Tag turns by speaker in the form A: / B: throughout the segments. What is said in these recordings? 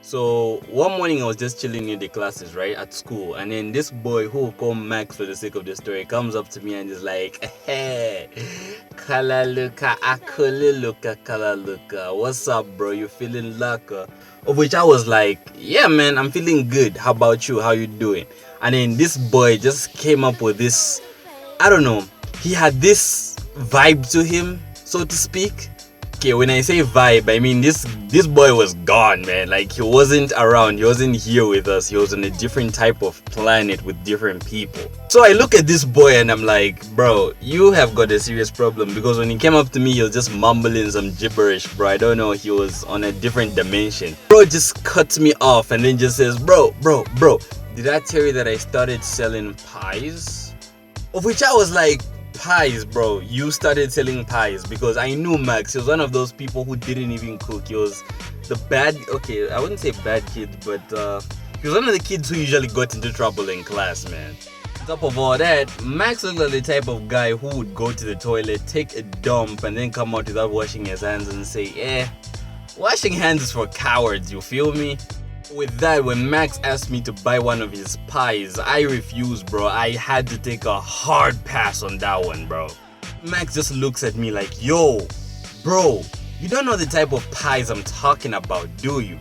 A: So one morning I was just chilling in the classes, right, at school, and then this boy who will call Max for the sake of the story comes up to me and is like, "Hey, Kalaluka, Akaliluka, Kalaluka, what's up, bro? You feeling lucky?" Of which I was like, "Yeah, man, I'm feeling good. How about you? How you doing?" And then this boy just came up with this, I don't know, he had this vibe to him, so to speak. Okay, when I say vibe, I mean this boy was gone, man. Like he wasn't around, he wasn't here with us. He was on a different type of planet with different people. So I look at this boy and I'm like, bro, you have got a serious problem, because when he came up to me, he was just mumbling some gibberish, bro. I don't know, he was on a different dimension. Bro just cuts me off and then just says, bro, did I tell you that I started selling pies? Of which I was like, pies, bro? You started selling pies? Because I knew Max. He was one of those people who didn't even cook. He was the bad, okay, I wouldn't say bad kid, but he was one of the kids who usually got into trouble in class, man. On top of all that, Max looked like the type of guy who would go to the toilet, take a dump, and then come out without washing his hands and say, washing hands is for cowards, you feel me? With that, when Max asked me to buy one of his pies, I refused, bro. I had to take a hard pass on that one, bro. Max just looks at me like, yo, bro, you don't know the type of pies I'm talking about, do you?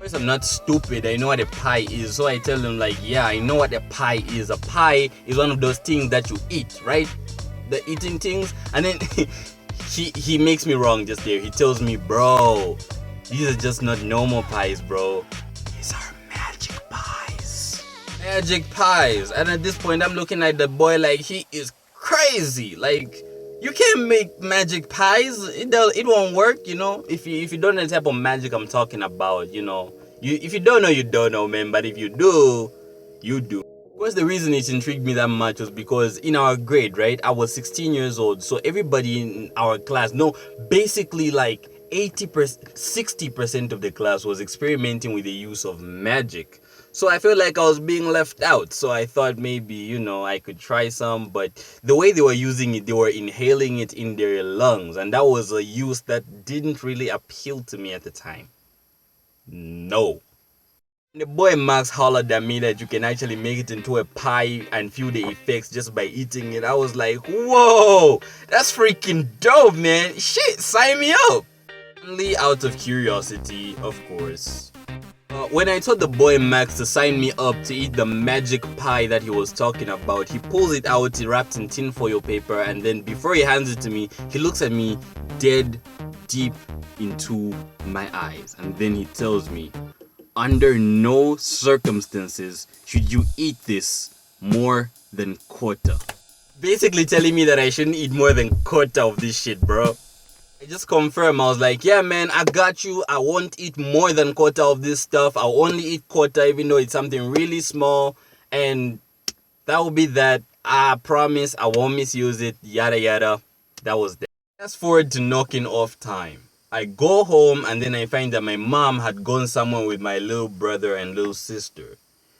A: First, I'm not stupid. I know what a pie is. So I tell him like, yeah, I know what a pie is. A pie is one of those things that you eat, right? The eating things. And then he makes me wrong just there. He tells me, bro, these are just not normal pies, bro. These are magic pies. Magic pies. And at this point, I'm looking at the boy like he is crazy. Like, you can't make magic pies. It won't work, you know. If you don't know the type of magic I'm talking about, you know. If you don't know, you don't know, man. But if you do, you do. Of course, the reason it intrigued me that much was because in our grade, right, I was 16 years old. So everybody in our class, no, basically like 80%, 60% of the class was experimenting with the use of magic. So I felt like I was being left out. So I thought maybe, you know, I could try some. But the way they were using it, they were inhaling it in their lungs. And that was a use that didn't really appeal to me at the time. No. The boy Max hollered at me that you can actually make it into a pie and feel the effects just by eating it. I was like, whoa, that's freaking dope, man. Shit, sign me up. Only out of curiosity, of course. When I told the boy Max to sign me up to eat the magic pie that he was talking about, he pulls it out wrapped in tinfoil paper, and then before he hands it to me, he looks at me dead deep into my eyes, and then he tells me, under no circumstances should you eat this more than quarter. Basically telling me that I shouldn't eat more than quarter of this shit, bro. I just confirmed. I was like, yeah, man, I got you. I won't eat more than quarter of this stuff. I'll only eat quarter, even though it's something really small. And that will be that. I promise I won't misuse it. Yada, yada. That was that. Fast forward to knocking off time. I go home and then I find that my mom had gone somewhere with my little brother and little sister.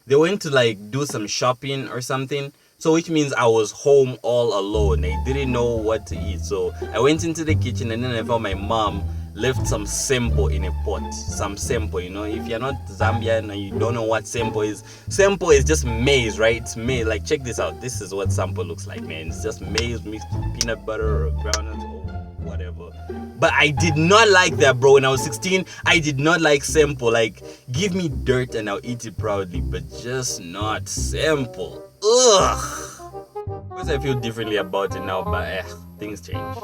A: They went to like do some shopping or something. So which means I was home all alone. I didn't know what to eat. So I went into the kitchen and then I found my mom left some sempo in a pot. Some sempo, you know. If you're not Zambian and you don't know what sempo is just maize, right? It's maize. Like, check this out. This is what sempo looks like, man. It's just maize mixed with peanut butter or groundnuts or whatever. But I did not like that, bro. When I was 16, I did not like sempo. Like, give me dirt and I'll eat it proudly, but just not sempo. Ugh. Of course, I feel differently about it now, but things change.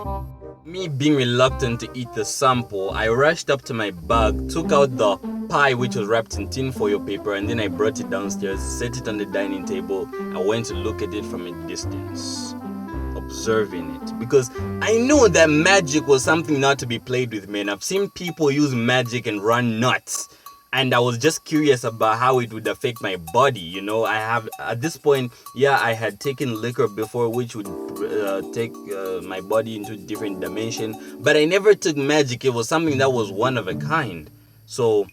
A: Me being reluctant to eat the sample, I rushed up to my bag, took out the pie which was wrapped in tinfoil paper, and then I brought it downstairs, set it on the dining table, and went to look at it from a distance, observing it. Because I knew that magic was something not to be played with, man. I've seen people use magic and run nuts. And I was just curious about how it would affect my body, you know. I have, at this point, yeah, I had taken liquor before, which would take my body into a different dimension. But I never took magic. It was something that was one of a kind. So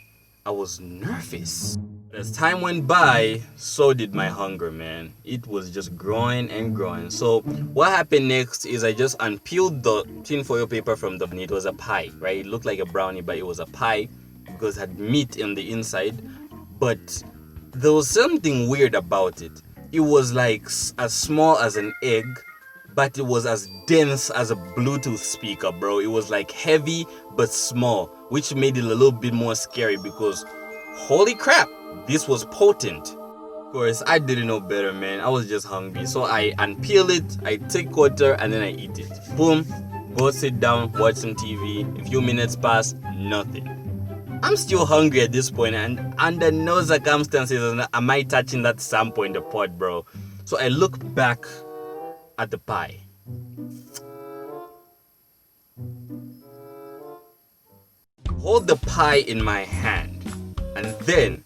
A: I was nervous. As time went by, so did my hunger, man. It was just growing and growing. So what happened next is I just unpeeled the tinfoil paper from the... It was a pie, right? It looked like a brownie, but it was a pie. because it had meat on the inside, but there was something weird about it. It was like as small as an egg, but it was as dense as a Bluetooth speaker, bro. It was like heavy but small, which made it a little bit more scary because holy crap, this was potent. Of course, I didn't know better, man. I was just hungry. So I unpeel it, I take water, and then I eat it. Boom, go sit down, watch some TV. A few minutes pass, nothing. I'm still hungry at this point, and under no circumstances am I touching that sample in the pot, bro. So I look back at the pie. Hold the pie in my hand, and then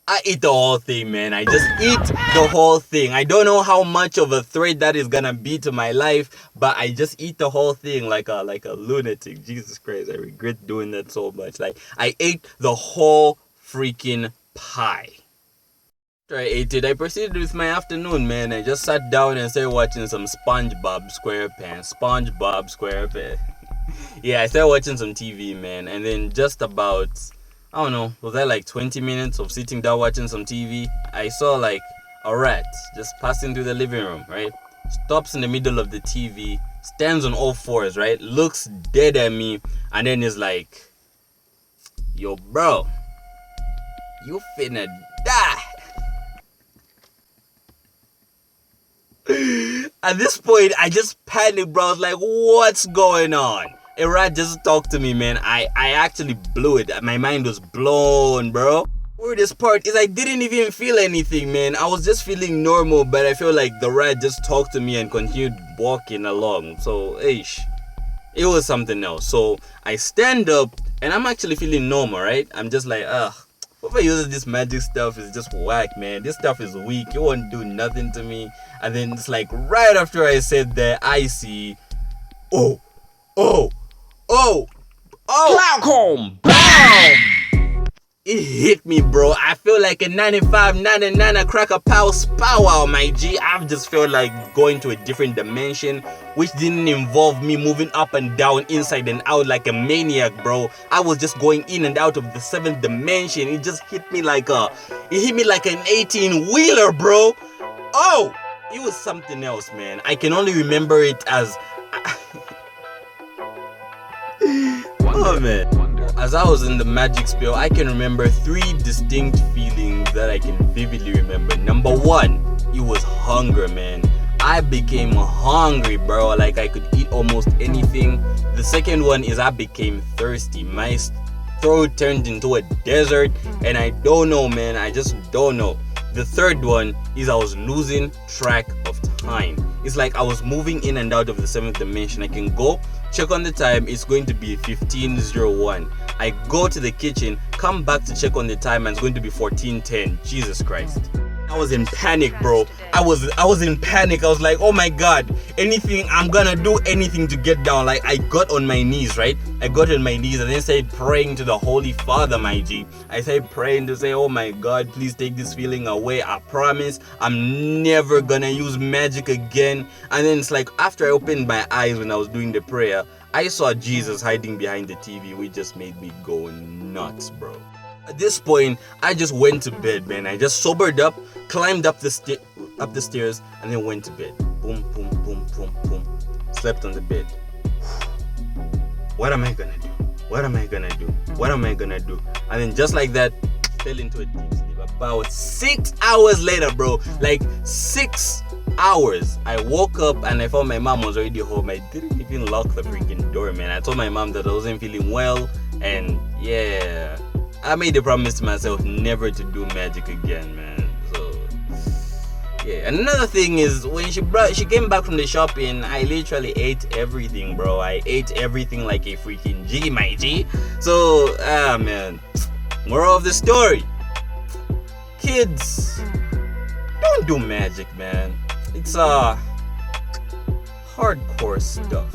A: I eat the whole thing, man. I just eat the whole thing. I don't know how much of a threat that is gonna be to my life, but I just eat the whole thing like a lunatic. Jesus Christ, I regret doing that so much. Like, I ate the whole freaking pie. After I ate it, I proceeded with my afternoon, man. I just sat down and started watching some SpongeBob SquarePants. Yeah, I started watching some TV, man. And then just about, I don't know, was that like 20 minutes of sitting down watching some TV? I saw like a rat just passing through the living room, right? Stops in the middle of the TV, stands on all fours, right? Looks dead at me, and then is like, yo, bro, you finna die. At this point, I just panicked, bro. I was like, what's going on? A rat just talked to me, man. I actually blew it. My mind was blown, bro. Weirdest part is I didn't even feel anything, man. I was just feeling normal, but I feel like the rat just talked to me and continued walking along. So, it was something else. So I stand up and I'm actually feeling normal, right? I'm just like, whoever uses this magic stuff is just whack, man. This stuff is weak. It won't do nothing to me. And then it's like right after I said that, I see, oh, cloud comb, BAM! It hit me, bro. I feel like a 95, 99 cracker power wow, my G. I've just felt like going to a different dimension, which didn't involve me moving up and down, inside and out like a maniac, bro. I was just going in and out of the 7th dimension. It just hit me like an 18-wheeler, bro. Oh, it was something else, man. I can only remember it as oh man. As I was in the magic spell, I can remember 3 distinct feelings that I can vividly remember. Number 1, it was hunger, man. I became hungry, bro. Like I could eat almost anything. The second one is I became thirsty. My throat turned into a desert, and I don't know, man. I just don't know. The third one is I was losing track of time. It's like I was moving in and out of the 7th dimension. I can go check on the time, it's going to be 15:01. I go to the kitchen, come back to check on the time, and it's going to be 14:10. Jesus Christ. I was in panic, bro. I was in panic. I was like, oh my god, I'm gonna do anything to get down. Like, I got on my knees, right? I got on my knees and then started praying to the Holy Father, my G. I started praying to say, oh my god, please take this feeling away. I promise I'm never gonna use magic again. And then it's like, after I opened my eyes when I was doing the prayer, I saw Jesus hiding behind the TV, which just made me go nuts, bro. At this point, I just went to bed, man. I just sobered up, climbed up the stairs, and then went to bed. Boom, boom, boom, boom, boom. Slept on the bed. What am I gonna do? What am I gonna do? What am I gonna do? And then just like that, fell into a deep sleep. About 6 hours later, bro, like 6 hours, I woke up and I found my mom was already home. I didn't even lock the freaking door, man. I told my mom that I wasn't feeling well, and yeah, I made a promise to myself never to do magic again, man. So yeah. Another thing is, when she came back from the shopping, I literally ate everything, bro. I ate everything like a freaking G, my G. So man, moral of the story: kids, don't do magic, man. It's hardcore stuff.